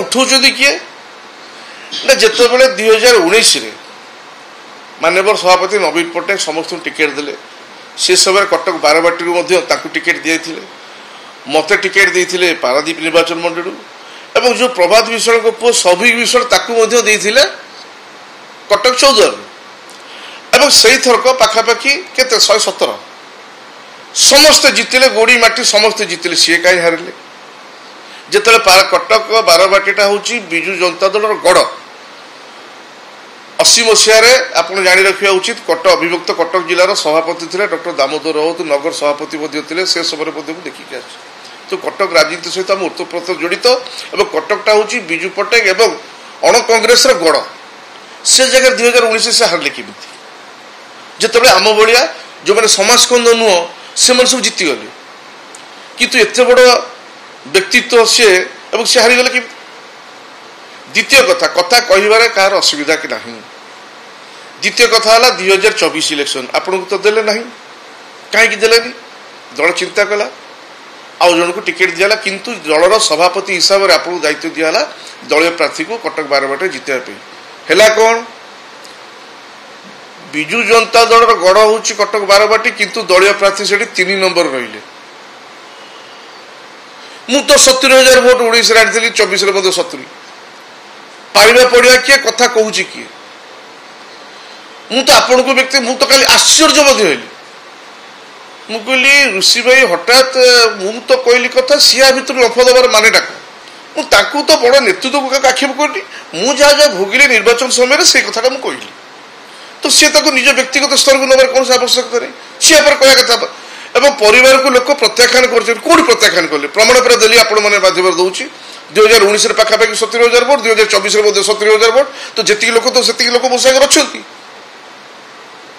उठाउछथि किए ना जेतेबेले 2019 रे माननीय सभापति नवीन पट्टनायक समस्त टिकेट देले से समय कटक बारबाटी टिकेट दिए मत टिकेट देते पारादीप निर्वाचन मंडल एवं जो प्रभात विश्वाल को पुओ सौभिक विश्वाल कटक 14 एवं से थरक पाखापाखि केते 117 समस्ते जीतिले गोड़ी माटी समस्ते जीतिले सी कहीं हारिले जिते कटक बारबाटीटा हूँ विजु जनता दल गड़ 80 मसीह आप जाणी रखा उचित कटक अविभक्त कटक जिलार सभापति थे डॉक्टर दामोदर राउत नगर सभापति थे से समय देखिए तो कटक राजनीति सहित आम ओतप्रोत जड़ित और कटकटा हूँ विजु पट्टनायक एवं अण कांग्रेस गड़ से जगह 2019 से हारिले केमी जिते आम भाया जो मैंने समाजकंद नुह से सब जीतीगले किंतु एत बड़ व्यक्तित्व सी से हारीगले केमी द्वितीय कथा कथा कह कहार असुविधा कि नहीं द्वितीय कथा है 2024 इलेक्शन आपन को तो देले नहीं कहीं देलेनी दल चिंता कला आउ जन को टिकेट दिला किंतु दलर सभापति हिसाब से आपको दायित्व दिहला दलीय प्रार्थी को कटक बारबाटी जितने है कौन विजु जनता दल गड़ हूँ कटक बारबाटी किंतु दलीय प्रार्थी से 3 नंबर रही मु तो 70,000 भोट उड़ीस आनी 24 70 पाइबा पड़िया किए कथा कहूँ किए मु तो आपण को व्यक्ति मु तो खाली आश्चर्य हली मु कहली ऋषि भाई हठात मु तो कहली कथा सिया भितर लफ दबार माने डाक तो बड़ नेतृत्व आक्षेप करनी मुझे जहाँ भोगिले निर्वाचन समय से कथा मुझे कहली तो सी निज व्यक्तिगत स्तर को नबार कौन आवश्यकता नहीं सी कह कथा एवं परिवार को लोक प्रत्याख्यान कर प्रत्याख्यान कले प्रमाण पर देली आपण मैंने माध्यम दूसरी 2019 पाखापाखि 70,000 भोट 2024 70,000 भोट तो जी लोक तो से लोक मो सागर अच्छा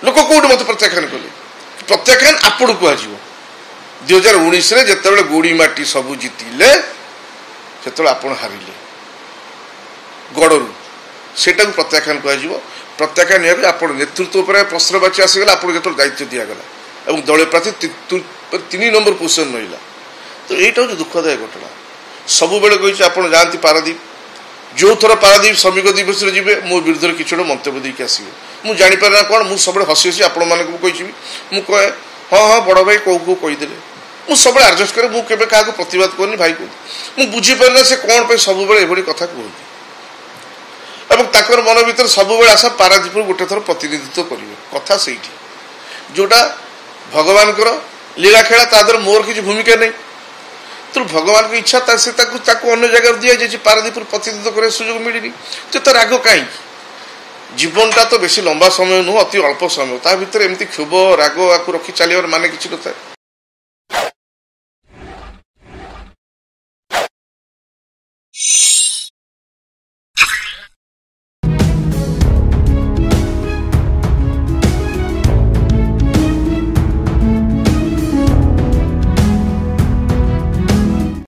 लोक कौट मत प्रत्याख्यान कले प्रत्याख्यान आपण कह 2019 जिते गोड़ी माटी सब जीतिले से आप हारिले गड़ू से प्रत्याख्यान कह प्रत्याख्यान आप नेतृत्व पर प्रश्नवाची आसीगला आपको जो दायित्व दिगला और दलीय प्रार्थी 3 नंबर पोजिशन रहा तो यहाँ हूँ दुखदायक घटना सब बेले कही आप जाती पारादीप जो थर पारादीप श्रमिक दिवस जी मो विरुद्ध किसी गोटे मंतव्य देके आसवे मुझे जापारे कौन मुझे सब हसी हसी आपण मानी मुझे कहे हाँ हाँ बड़ भाई कौ कौ कहीदे मुझे सब आडजस्ट करे मुझे क्या प्रतिवाद करनी भाई को मुझे बुझीपारे से कौन पर सब ये कथा कहते और मन भर सब आशा पारादीप गोटे थर प्रतिनिधित्व करेंगे कथा से जोटा भगवान लीला खेला तादर मोर किसी भूमिका नहीं तो भगवान की इच्छा से अन्य जगह दि जाए पारादीप प्रतिनिधित्व कर सुजोग मिलनी तो तार राग कहीं जीवनटा तो बेसी लंबा समय नुह अति अल्प समय ता भर एमती क्षोभ राग आपको रखी चलिए माने किसी न था।